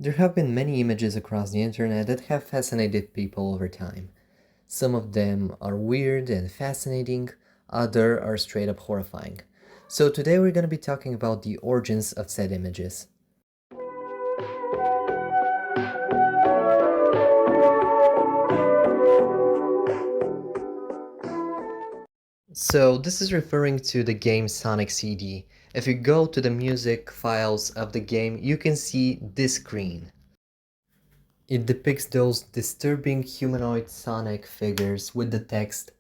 There have been many images across the internet that have fascinated people over time. Some of them are weird and fascinating, others are straight up horrifying. So today we're going to be talking about the origins of said images. So this is referring to the game Sonic CD. If you go to the music files of the game, you can see this screen. It depicts those disturbing humanoid Sonic figures with the text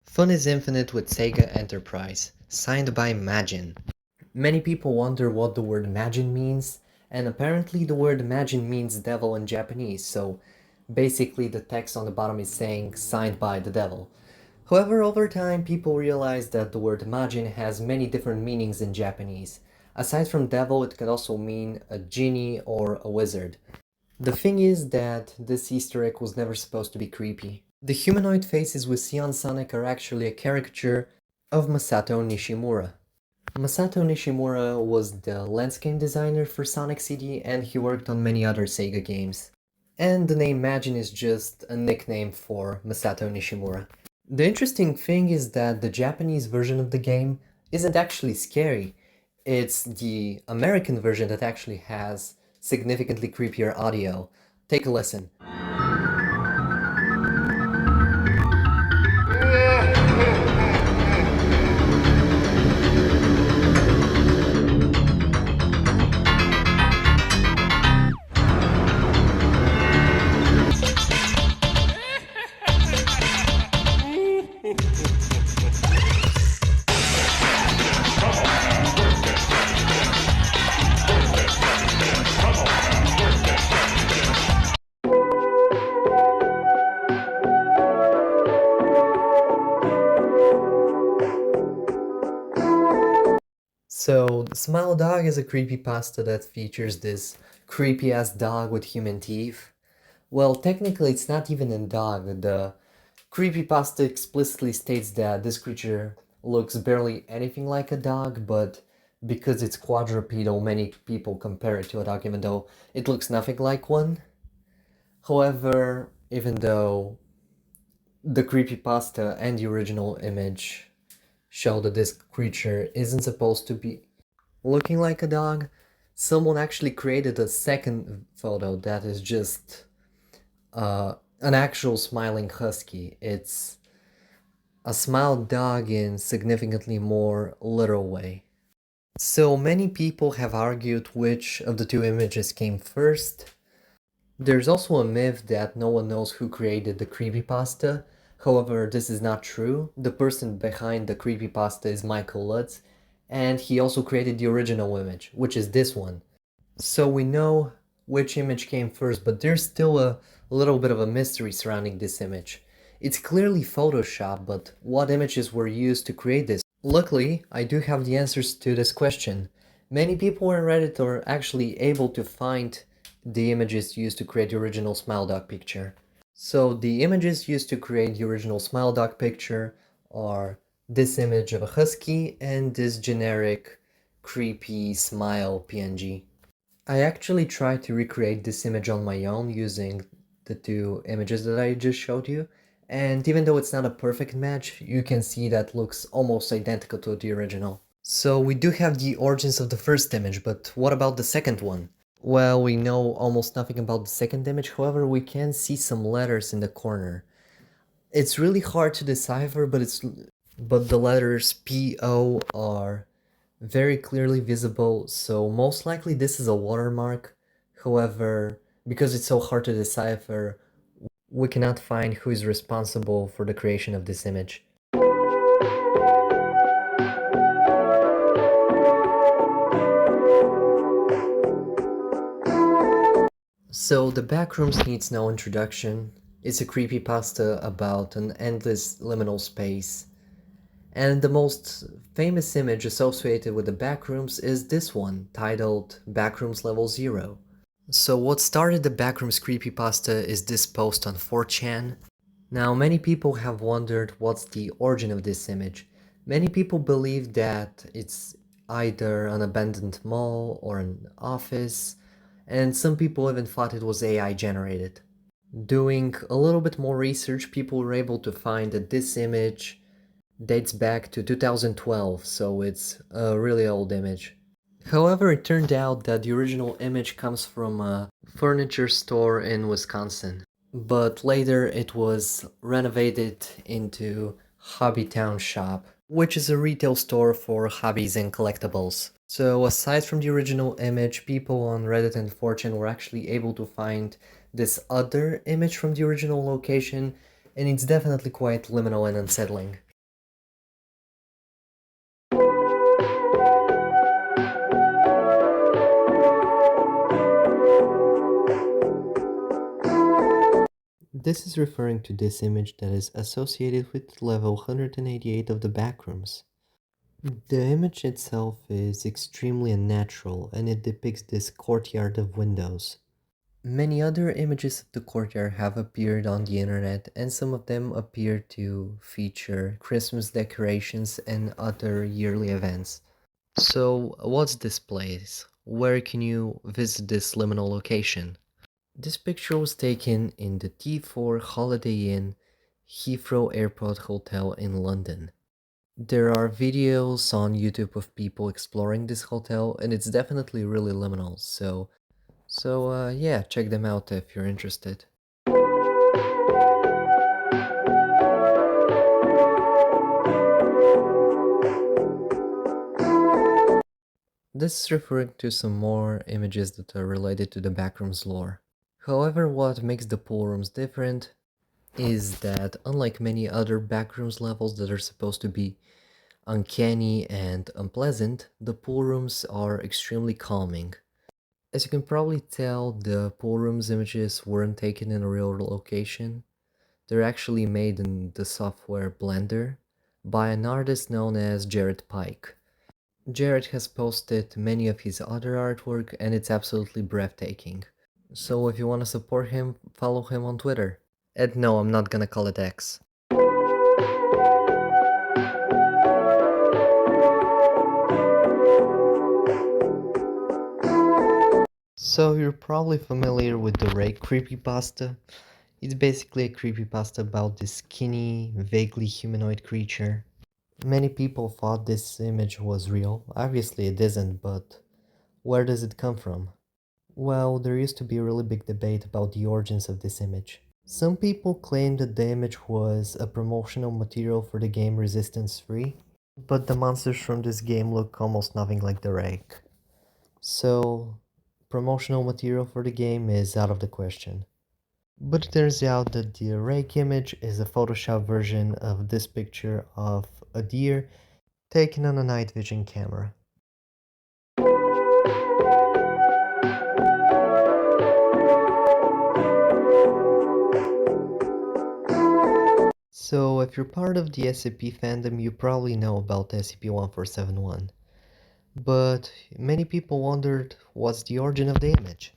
"Fun is Infinite with Sega Enterprise", signed by Majin. Many people wonder what the word Majin means, and apparently the word Majin means devil in Japanese, so basically the text on the bottom is saying signed by the devil. However, over time people realized that the word Majin has many different meanings in Japanese. Aside from devil, it could also mean a genie or a wizard. The thing is that this Easter egg was never supposed to be creepy. The humanoid faces we see on Sonic are actually a caricature of Masato Nishimura. Masato Nishimura was the landscape designer for Sonic CD, and he worked on many other Sega games. And the name Majin is just a nickname for Masato Nishimura. The interesting thing is that the Japanese version of the game isn't actually scary. It's the American version that actually has significantly creepier audio. Take a listen. So, Smile Dog is a creepypasta that features this creepy ass dog with human teeth. Well, technically, it's not even a dog. The creepypasta explicitly states that this creature looks barely anything like a dog, but because it's quadrupedal, many people compare it to a dog, even though it looks nothing like one. However, even though the creepypasta and the original image show that this creature isn't supposed to be looking like a dog, someone actually created a second photo that is just an actual smiling husky. It's a smiled dog in significantly more literal way. So many people have argued which of the two images came first. There's also a myth that no one knows who created the creepypasta. However, this is not true. The person behind the creepypasta is Michael Lutz, and he also created the original image, which is this one. So we know which image came first, but there's still a little bit of a mystery surrounding this image. It's clearly Photoshop, but what images were used to create this? Luckily, I do have the answers to this question. Many people on Reddit are actually able to find the images used to create the original Smile Dog picture. So the images used to create the original Smile Dog picture are this image of a husky and this generic creepy smile PNG. I actually tried to recreate this image on my own using the two images that I just showed you, and even though it's not a perfect match, you can see that looks almost identical to the original. So we do have the origins of the first image, but what about the second one? Well, we know almost nothing about the second image, however we can see some letters in the corner. It's really hard to decipher, but the letters PO are very clearly visible, so most likely this is a watermark. However, because it's so hard to decipher, we cannot find who is responsible for the creation of this image. So the Backrooms needs no introduction. It's a creepypasta about an endless liminal space. And the most famous image associated with the Backrooms is this one, titled Backrooms Level 0. So what started the Backrooms creepypasta is this post on 4chan. Now many people have wondered what's the origin of this image. Many people believe that it's either an abandoned mall or an office, and some people even thought it was AI generated. Doing a little bit more research, people were able to find that this image dates back to 2012, so it's a really old image. However, it turned out that the original image comes from a furniture store in Wisconsin, but later it was renovated into Hobby Town Shop, which is a retail store for hobbies and collectibles. So aside from the original image, people on Reddit and 4chan were actually able to find this other image from the original location, and it's definitely quite liminal and unsettling. This is referring to this image that is associated with level 188 of the Backrooms. The image itself is extremely unnatural and it depicts this courtyard of windows. Many other images of the courtyard have appeared on the internet, and some of them appear to feature Christmas decorations and other yearly events. So, what's this place? Where can you visit this liminal location? This picture was taken in the T4 Holiday Inn Heathrow Airport Hotel in London. There are videos on YouTube of people exploring this hotel, and it's definitely really liminal, so yeah, check them out if you're interested. This is referring to some more images that are related to the Backrooms lore. However, what makes the Poolrooms different is that unlike many other Backrooms levels that are supposed to be uncanny and unpleasant, the Poolrooms are extremely calming. As you can probably tell, the Poolrooms images weren't taken in a real location. They're actually made in the software Blender by an artist known as Jared Pike. Jared has posted many of his other artwork and it's absolutely breathtaking. So if you want to support him, follow him on Twitter. And no, I'm not gonna call it X. So you're probably familiar with the Rake creepypasta. It's basically a creepypasta about this skinny, vaguely humanoid creature. Many people thought this image was real. Obviously it isn't, but where does it come from? Well, there used to be a really big debate about the origins of this image. Some people claim that the image was a promotional material for the game Resistance 3, but the monsters from this game look almost nothing like the Rake. So, promotional material for the game is out of the question. But it turns out that the Rake image is a Photoshop version of this picture of a deer taken on a night vision camera. So, if you're part of the SCP fandom, you probably know about SCP-1471. But many people wondered what's the origin of the image.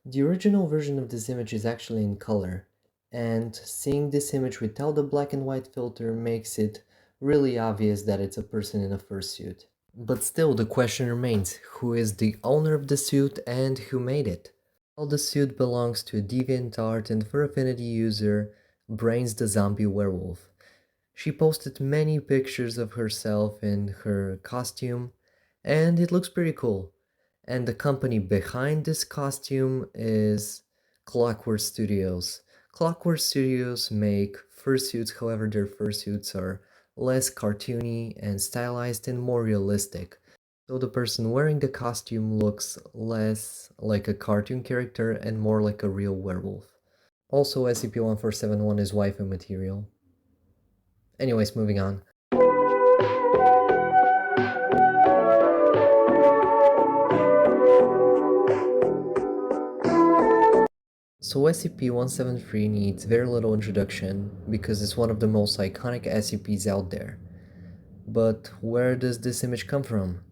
The original version of this image is actually in color, and seeing this image without the black and white filter makes it really obvious that it's a person in a fursuit. But still, the question remains, who is the owner of the suit and who made it? Well, the suit belongs to a DeviantArt and for Affinity user, Brains the Zombie Werewolf. She posted many pictures of herself in her costume, and it looks pretty cool. And the company behind this costume is Clockwork Studios. Clockwork Studios make fursuits, however, their fursuits are less cartoony and stylized and more realistic. So the person wearing the costume looks less like a cartoon character and more like a real werewolf. Also, SCP-1471 is waifu material. Anyways, moving on. So SCP-173 needs very little introduction because it's one of the most iconic SCPs out there. But where does this image come from?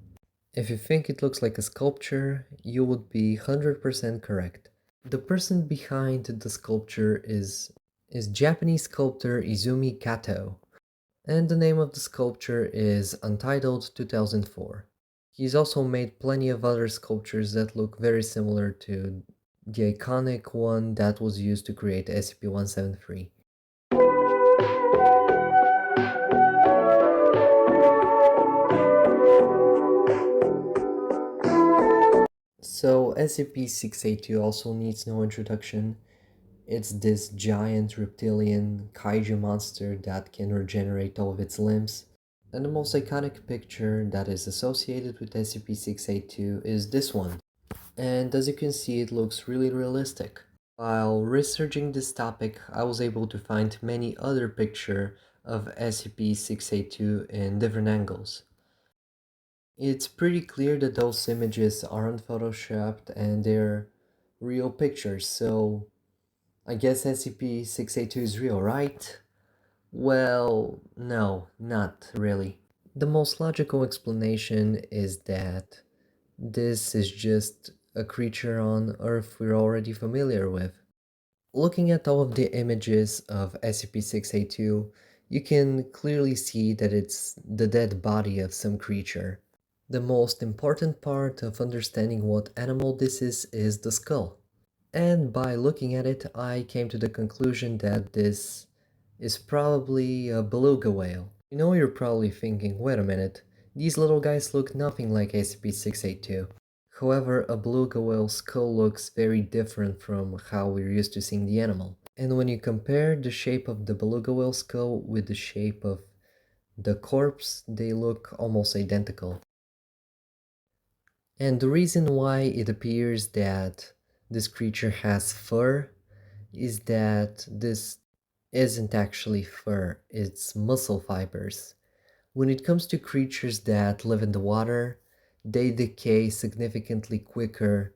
If you think it looks like a sculpture, you would be 100% correct. The person behind the sculpture is Japanese sculptor Izumi Kato, and the name of the sculpture is Untitled 2004. He's also made plenty of other sculptures that look very similar to the iconic one that was used to create SCP-173. So SCP-682 also needs no introduction. It's this giant reptilian kaiju monster that can regenerate all of its limbs. And the most iconic picture that is associated with SCP-682 is this one. And as you can see, it looks really realistic. While researching this topic, I was able to find many other pictures of SCP-682 in different angles. It's pretty clear that those images aren't photoshopped and they're real pictures, so I guess SCP-682 is real, right? Well, no, not really. The most logical explanation is that this is just a creature on Earth we're already familiar with. Looking at all of the images of SCP-682, you can clearly see that it's the dead body of some creature. The most important part of understanding what animal this is the skull. And by looking at it, I came to the conclusion that this is probably a beluga whale. You know, you're probably thinking, wait a minute, these little guys look nothing like SCP-682. However, a beluga whale skull looks very different from how we're used to seeing the animal. And when you compare the shape of the beluga whale skull with the shape of the corpse, they look almost identical. And the reason why it appears that this creature has fur is that this isn't actually fur, it's muscle fibers. When it comes to creatures that live in the water, they decay significantly quicker.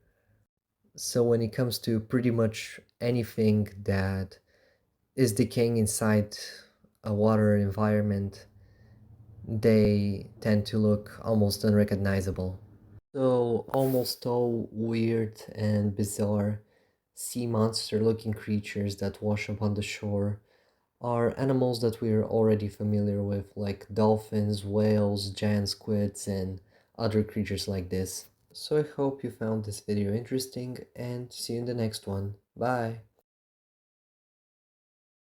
So when it comes to pretty much anything that is decaying inside a water environment, they tend to look almost unrecognizable. So almost all weird and bizarre sea monster looking creatures that wash up on the shore are animals that we're already familiar with, like dolphins, whales, giant squids, and other creatures like this. So I hope you found this video interesting and see you in the next one. Bye!